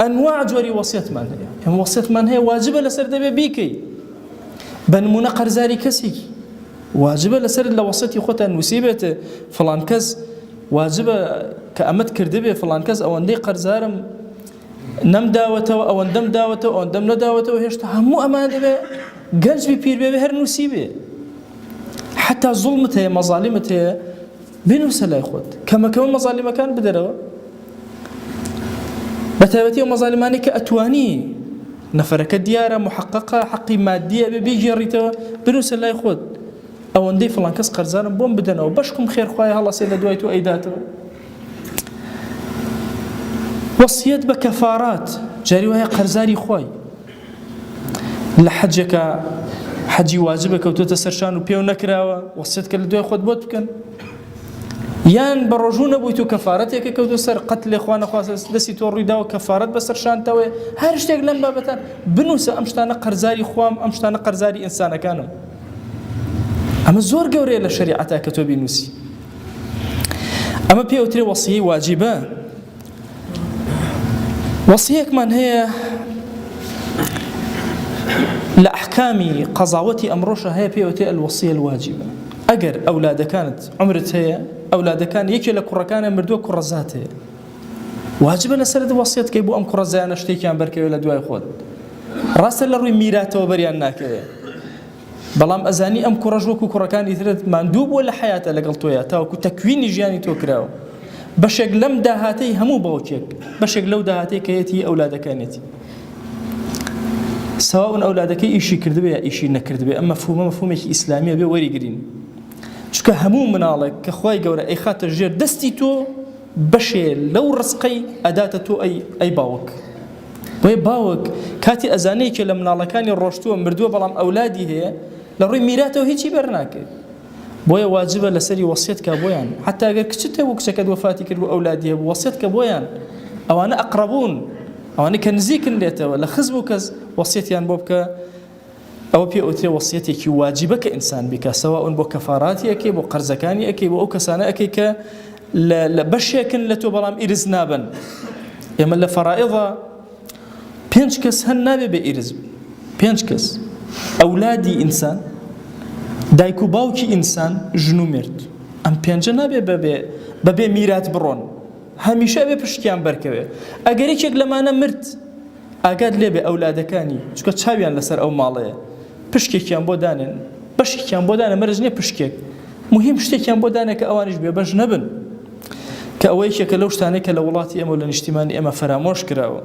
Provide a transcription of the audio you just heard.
أنواع جوري وصيت من هي يعني وصيت من هي واجبة لسر دبي بيكي بنمونا قرزاري كسي واجبة لسر لوصيتي خوتا نسيبت فلان كز واجبة كأمت كردبي فلان كز أو أندي قرزارم نم داوته أو ندم داوته أو ندم نداوته وهيش همو أمان دبي قلج بيبير بي هر نسيبه حتى ظلمته مظالمته بنفس لا يخد كما كمان مظالم كان بدره بتابتي ومظالماني كأتواني نفرك الديارة محققة حقي مادية بيجي ريته بنفس لا يخد أو ندي فلان كس قرزان بوم بدنا وبشكم خير خوايا الله سيلا دويتو أيداته وصيت بكفارات جاري وهي قرزاري خواي لحجك حجي واجبك وتتسرشان وبيو نكراوه وصيتك لدوي خد بوت بكن يان بروجونا بويتو كفارتك كوتو سر قتل اخوان خاص دسي توري داو كفارت بسرشان توي هرشتك لما بتن بنوس امشتانا قرزاري خوام امشتانا قرزاري انسان كانوا اما زور قوري للشريعه كتبي نوسي اما بيو تري وصيه واجبه وصيك من هي لأحكام قضاوتي أمروشة هي بيوتي الوصية الواجبة أجر أولاد كانت عمرت هي أولاد كان يكي لكرة كان مردوه كرزات هي واجبة نسرد وصيت كيبو أم كرزة أنا اشتيكي عن بركة ولا دواء خود راس الروي ميراته وبرياناك بلام أزاني أم كرجوك وكرة كان يثرد مندوب ولا حياته لقلتويا تاو كتكوين جياني توكراو بشق لم دهاتي همو بوكيك بشق لو دهاتي كيتي أولاد كانتي سواء أولادك إيشي كردبي يا إيشي نكردبي أما مفهومك إسلامي بي وري قرين شكا همو منالك كخواي قورا أي خاطر جير دستي تو بشي لو رزقي أداتتو أي باوك وي باوك كاتي أزانيك لمنالكاني الروشتو مردوه بلام أولادي هي لروي ميراته هيجي برناك بويا واجبة لسري وصيتك بويان حتى أقول كشتا وكشكد وفاتك أولادي وصيتك بويان أو أنا أقربون أو أنا كنزيك ليته ولا خزبك وصيتي عن بوبك أو بيأتي وصيتي كي واجبك إنسان بك سواء بو كفاراتي أكي بو قرزكاني أكي بو كسانة أكي ك لبشيكن لتوبرام إرز نابن يما لفرائضة بينشكس هالنابي بإرز بينشكس أولادي إنسان دايكو باوكي إنسان جنو مرد أم بينجنابي ببي ميرات برون همیشه به پشتیان برکوه اگر یک لمانه مرد اگر لبه اولادکانی چون چاویان لسر او ماله پشتیان بودانن بشتیان بودانه مرزنی پشتیک مهم شتیان بودانه که آوانش بی بج نبن که اویی که لوشتانه که لولاتی ام ولا اجتماعی ام فراموش کراو